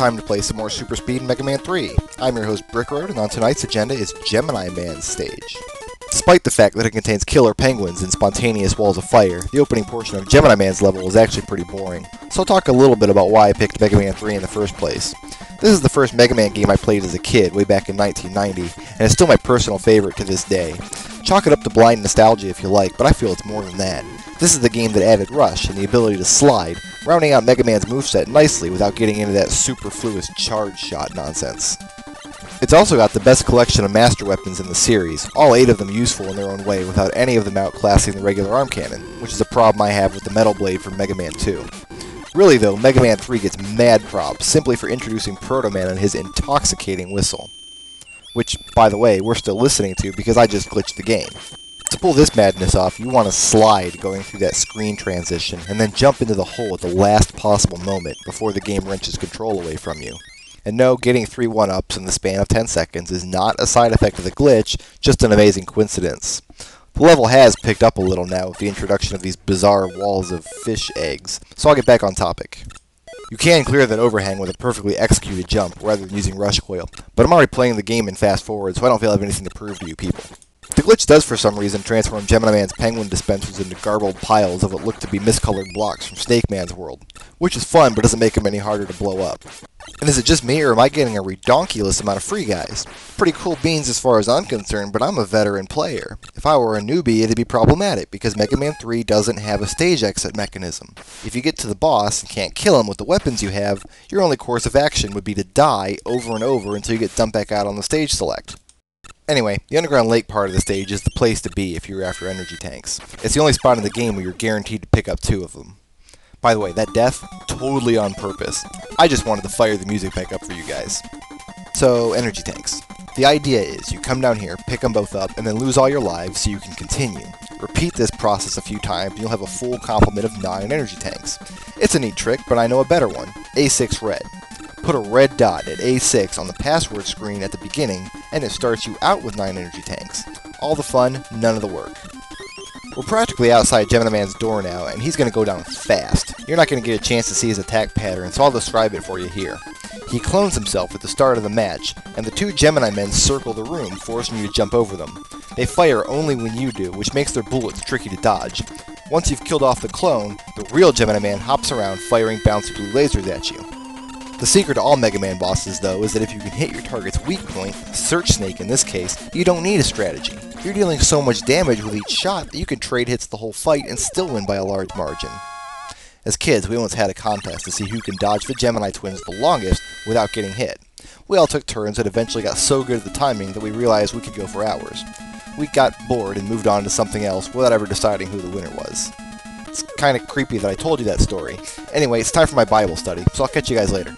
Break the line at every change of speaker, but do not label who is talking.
time to play some more Super Speed in Mega Man 3. I'm your host Brickroad, and on tonight's agenda is Gemini Man's stage. Despite the fact that it contains killer penguins and spontaneous walls of fire, the opening portion of Gemini Man's level is actually pretty boring, so I'll talk a little bit about why I picked Mega Man 3 in the first place. This is the first Mega Man game I played as a kid, way back in 1990, and it's still my personal favorite to this day. Chalk it up to blind nostalgia if you like, but I feel it's more than that. This is the game that added Rush and the ability to slide, rounding out Mega Man's moveset nicely without getting into that superfluous charge shot nonsense. It's also got the best collection of master weapons in the series, all 8 of them useful in their own way without any of them outclassing the regular arm cannon, which is a problem I have with the Metal Blade from Mega Man 2. Really though, Mega Man 3 gets mad props simply for introducing Proto Man and his intoxicating whistle. Which, by the way, we're still listening to because I just glitched the game. To pull this madness off, you want to slide going through that screen transition, and then jump into the hole at the last possible moment before the game wrenches control away from you. And no, getting 3 1-ups in the span of 10 seconds is not a side effect of the glitch, just an amazing coincidence. The level has picked up a little now with the introduction of these bizarre walls of fish eggs, so I'll get back on topic. You can clear that overhang with a perfectly executed jump rather than using rush coil, but I'm already playing the game in fast forward, so I don't feel I have anything to prove to you people. The glitch does for some reason transform Gemini Man's penguin dispensers into garbled piles of what look to be miscolored blocks from Snake Man's world, which is fun but doesn't make them any harder to blow up. And is it just me, or am I getting a redonkulous amount of free guys? Pretty cool beans as far as I'm concerned, but I'm a veteran player. If I were a newbie, it'd be problematic, because Mega Man 3 doesn't have a stage exit mechanism. If you get to the boss and can't kill him with the weapons you have, your only course of action would be to die over and over until you get dumped back out on the stage select. Anyway, the underground lake part of the stage is the place to be if you're after energy tanks. It's the only spot in the game where you're guaranteed to pick up 2 of them. By the way, that death, totally on purpose. I just wanted to fire the music back up for you guys. So, energy tanks. The idea is you come down here, pick them both up, and then lose all your lives so you can continue. Repeat this process a few times and you'll have a full complement of 9 energy tanks. It's a neat trick, but I know a better one. A6 red. Put a red dot at A6 on the password screen at the beginning, and it starts you out with 9 energy tanks. All the fun, none of the work. We're practically outside Gemini Man's door now, and he's going to go down fast. You're not going to get a chance to see his attack pattern, so I'll describe it for you here. He clones himself at the start of the match, and the 2 Gemini Men circle the room, forcing you to jump over them. They fire only when you do, which makes their bullets tricky to dodge. Once you've killed off the clone, the real Gemini Man hops around firing bouncy blue lasers at you. The secret to all Mega Man bosses, though, is that if you can hit your target's weak point, Search Snake in this case, you don't need a strategy. You're dealing so much damage with each shot that you can trade hits the whole fight and still win by a large margin. As kids, we once had a contest to see who can dodge the Gemini twins the longest without getting hit. We all took turns and eventually got so good at the timing that we realized we could go for hours. We got bored and moved on to something else without ever deciding who the winner was. It's kind of creepy that I told you that story. Anyway, it's time for my Bible study, so I'll catch you guys later.